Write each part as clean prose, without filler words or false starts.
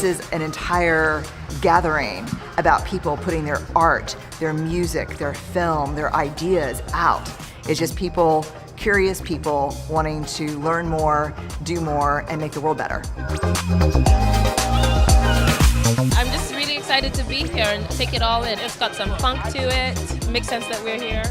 This is an entire gathering about people putting their art, their music, their film, their ideas out. It's just people, curious people, wanting to learn more, do more, and make the world better. I'm just really excited to be here and take it all in. It's got some funk to it. It makes sense that we're here.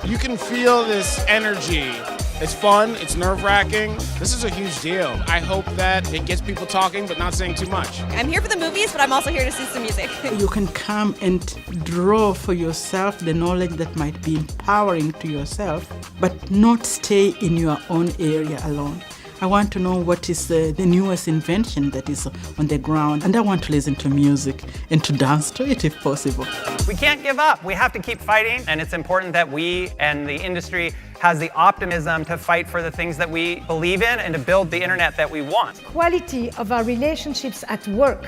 You can feel this energy. It's fun, it's nerve-wracking. This is a huge deal. I hope that it gets people talking, but not saying too much. I'm here for the movies, but I'm also here to see some music. You can come and draw for yourself the knowledge that might be empowering to yourself, but not stay in your own area alone. I want to know what is the newest invention that is on the ground, and I want to listen to music and to dance to it if possible. We can't give up. We have to keep fighting, and it's important that we and the industry has the optimism to fight for the things that we believe in and to build the internet that we want. Quality of our relationships at work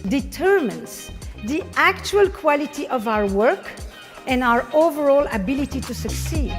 determines the actual quality of our work and our overall ability to succeed.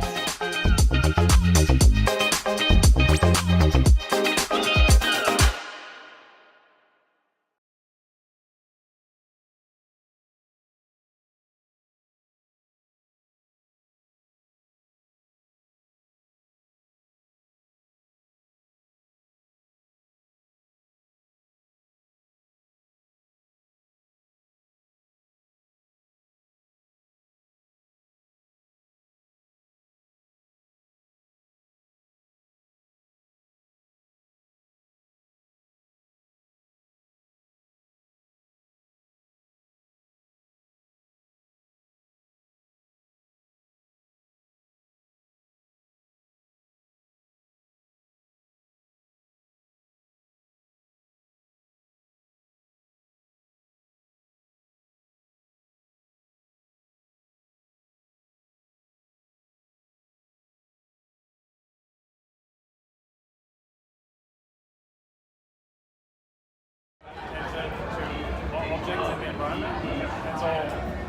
Objects in the environment. And so,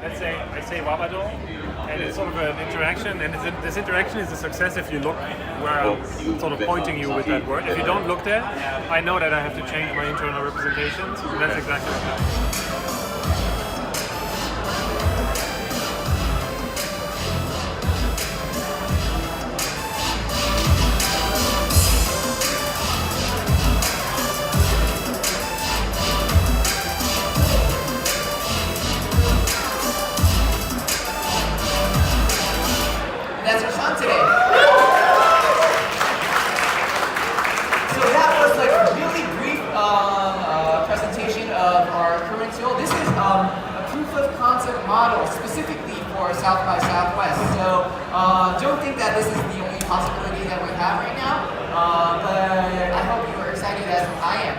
let's say I say Wabado, and it's sort of an interaction, and this interaction is a success if you look where I'm sort of pointing you with that word. If you don't look there, I know that I have to change my internal representations, and that's exactly what happens. That's our song today. So that was like a really brief presentation of our current tool. This is a proof of concept model specifically for South by Southwest. So don't think that this is the only possibility that we have right now, but I hope you are excited as I am.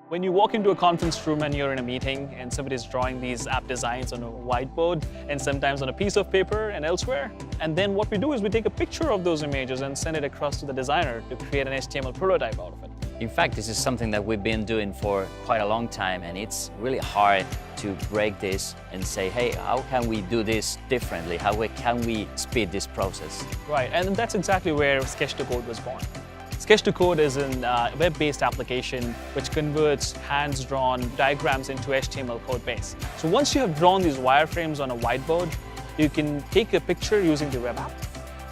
When you walk into a conference room and you're in a meeting and somebody's drawing these app designs on a whiteboard and sometimes on a piece of paper and elsewhere, and then what we do is we take a picture of those images and send it across to the designer to create an HTML prototype out of it. In fact, this is something that we've been doing for quite a long time, and it's really hard to break this and say, hey, how can we do this differently? How can we speed this process? Right, and that's exactly where Sketch2Code was born. Sketch2Code is a web-based application which converts hands-drawn diagrams into HTML code base. So once you have drawn these wireframes on a whiteboard, you can take a picture using the web app,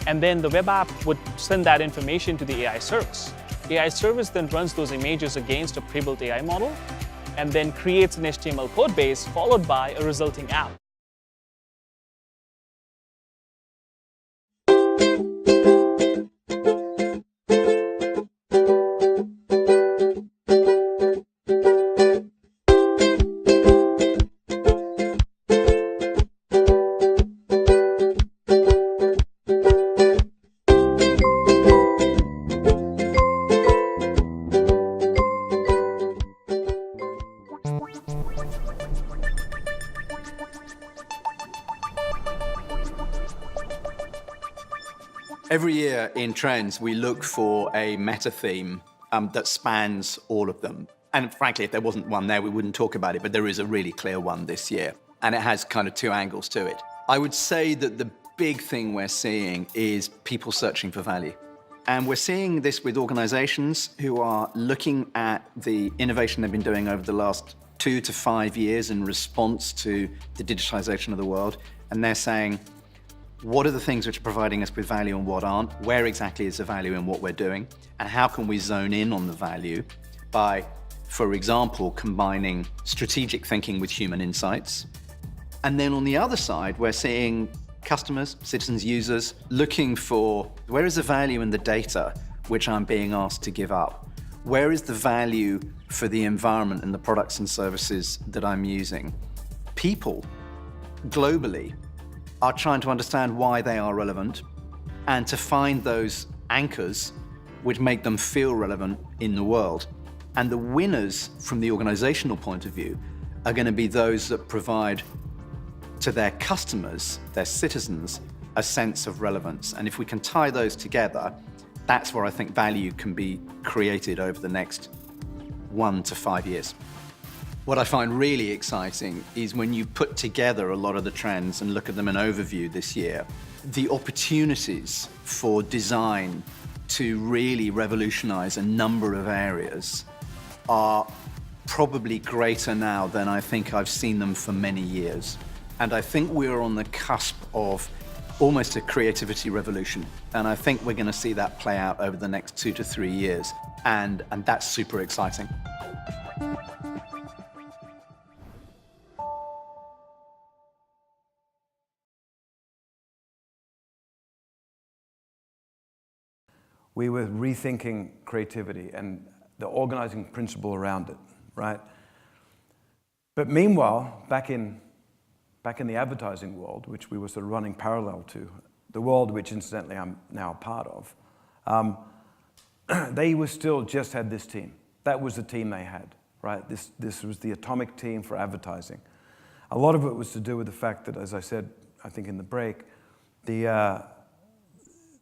and then the web app would send that information to the AI service. AI service then runs those images against a pre-built AI model and then creates an HTML code base followed by a resulting app. Every year in Trends, we look for a meta theme that spans all of them. And frankly, if there wasn't one there, we wouldn't talk about it, but there is a really clear one this year. And it has kind of two angles to it. I would say that the big thing we're seeing is people searching for value. And we're seeing this with organizations who are looking at the innovation they've been doing over the last 2 to 5 years in response to the digitization of the world. And they're saying, what are the things which are providing us with value and what aren't? Where exactly is the value in what we're doing? And how can we zone in on the value by, for example, combining strategic thinking with human insights? And then on the other side, we're seeing customers, citizens, users, looking for where is the value in the data which I'm being asked to give up? Where is the value for the environment and the products and services that I'm using? People, globally, are trying to understand why they are relevant and to find those anchors which make them feel relevant in the world. And the winners from the organizational point of view are going to be those that provide to their customers, their citizens, a sense of relevance. And if we can tie those together, that's where I think value can be created over the next 1 to 5 years. What I find really exciting is when you put together a lot of the trends and look at them in overview this year, the opportunities for design to really revolutionize a number of areas are probably greater now than I think I've seen them for many years. And I think we're on the cusp of almost a creativity revolution. And I think we're going to see that play out over the next 2 to 3 years. And that's super exciting. We were rethinking creativity and the organizing principle around it, right? But meanwhile, back in the advertising world, which we were sort of running parallel to, the world which incidentally I'm now a part of, they were still just had this team. That was the team they had, right? This was the atomic team for advertising. A lot of it was to do with the fact that, as I said, I think in the break, their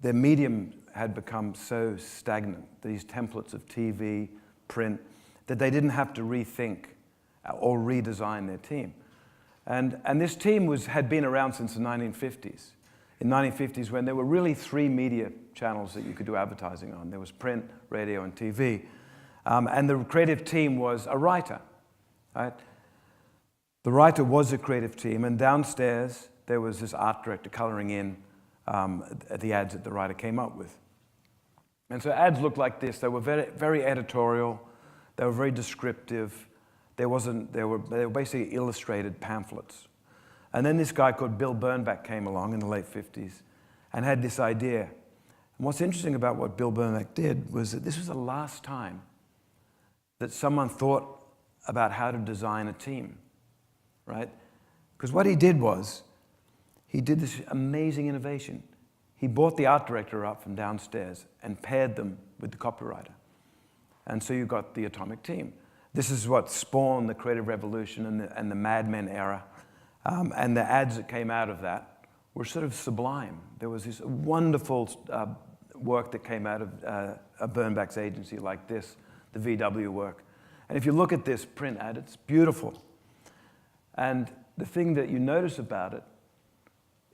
medium had become so stagnant, these templates of TV, print, that they didn't have to rethink or redesign their team. And this team had been around since the 1950s. In the 1950s, when there were really 3 media channels that you could do advertising on. There was print, radio, and TV. And the creative team was a writer, right? The writer was a creative team, and downstairs there was this art director coloring in the ads that the writer came up with. And so ads looked like this. They were very, very editorial. They were very descriptive. They were basically illustrated pamphlets. And then this guy called Bill Bernbach came along in the late 50s and had this idea. And what's interesting about what Bill Bernbach did was that this was the last time that someone thought about how to design a team, right? Because what he did was, he did this amazing innovation. He brought the art director up from downstairs and paired them with the copywriter. And so you got the atomic team. This is what spawned the creative revolution and the Mad Men era. And the ads that came out of that were sort of sublime. There was this wonderful work that came out of Bernbach's agency like this, the VW work. And if you look at this print ad, it's beautiful. And the thing that you notice about it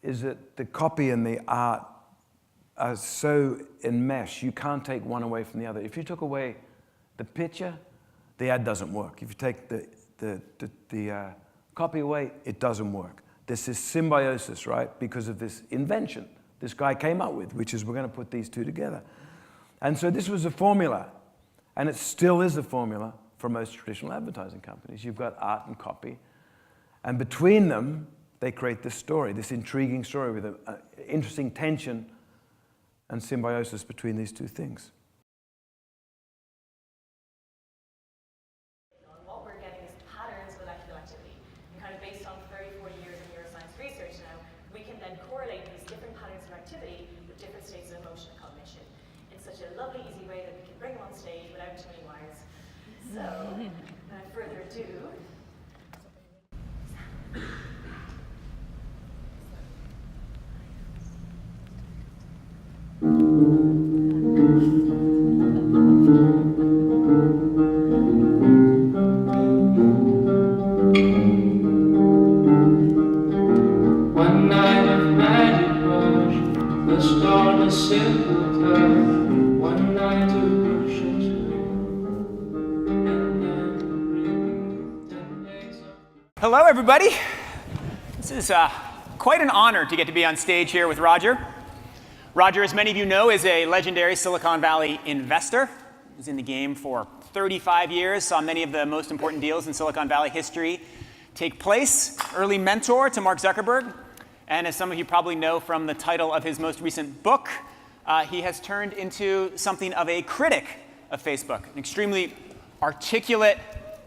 is that the copy and the art are so enmeshed, you can't take one away from the other. If you took away the picture, the ad doesn't work. If you take the copy away, it doesn't work. There's this symbiosis, right? Because of this invention this guy came up with, which is we're going to put these two together. And so this was a formula, and it still is a formula for most traditional advertising companies. You've got art and copy, and between them, they create this story, this intriguing story with an interesting tension and symbiosis between these two things. What we're getting is patterns of electrical activity. And kind of based on 34 years of neuroscience research now, we can then correlate these different patterns of activity with different states of emotion and cognition in such a lovely, easy way that we can bring them on stage without too many wires. So, without further ado, one night of magic rush, the storm is simple touch. Hello, everybody. This is quite an honor to get to be on stage here with Roger. Roger, as many of you know, is a legendary Silicon Valley investor. He was in the game for 35 years, saw many of the most important deals in Silicon Valley history take place. Early mentor to Mark Zuckerberg. And as some of you probably know from the title of his most recent book, he has turned into something of a critic of Facebook, an extremely articulate,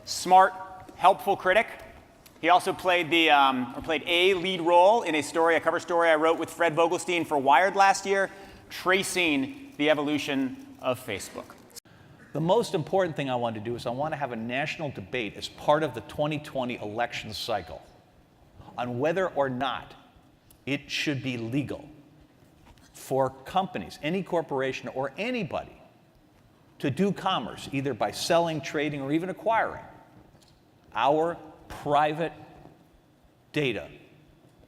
smart, helpful critic. He also played a lead role in a cover story I wrote with Fred Vogelstein for Wired last year, tracing the evolution of Facebook. The most important thing I want to do is I want to have a national debate as part of the 2020 election cycle on whether or not it should be legal for companies, any corporation or anybody, to do commerce, either by selling, trading, or even acquiring our private data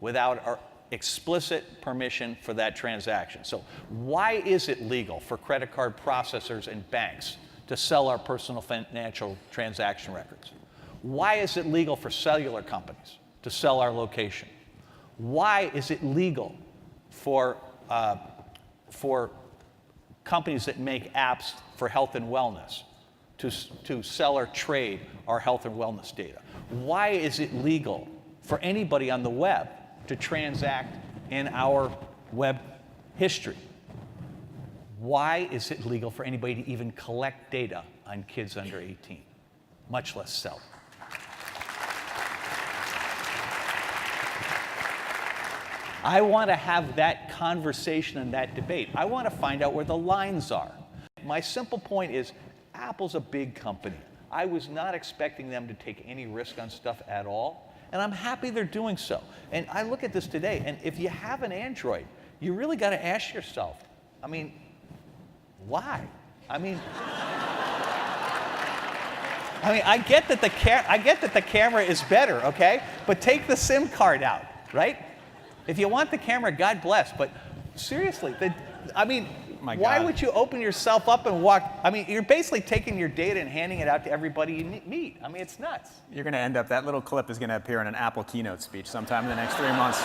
without our explicit permission for that transaction. So why is it legal for credit card processors and banks to sell our personal financial transaction records? Why is it legal for cellular companies to sell our location? Why is it legal for companies that make apps for health and wellness to sell or trade our health and wellness data? Why is it legal for anybody on the web to transact in our web history? Why is it legal for anybody to even collect data on kids under 18, much less sell it? I want to have that conversation and that debate. I want to find out where the lines are. My simple point is, Apple's a big company. I was not expecting them to take any risk on stuff at all, and I'm happy they're doing so. And I look at this today, and if you have an Android, you really got to ask yourself, I mean, why? I get that the camera is better, okay? But take the SIM card out, right? If you want the camera, God bless. But seriously, why would you open yourself up and walk? I mean, you're basically taking your data and handing it out to everybody you meet. I mean, it's nuts. You're going to end up, that little clip is going to appear in an Apple keynote speech sometime in the next 3 months.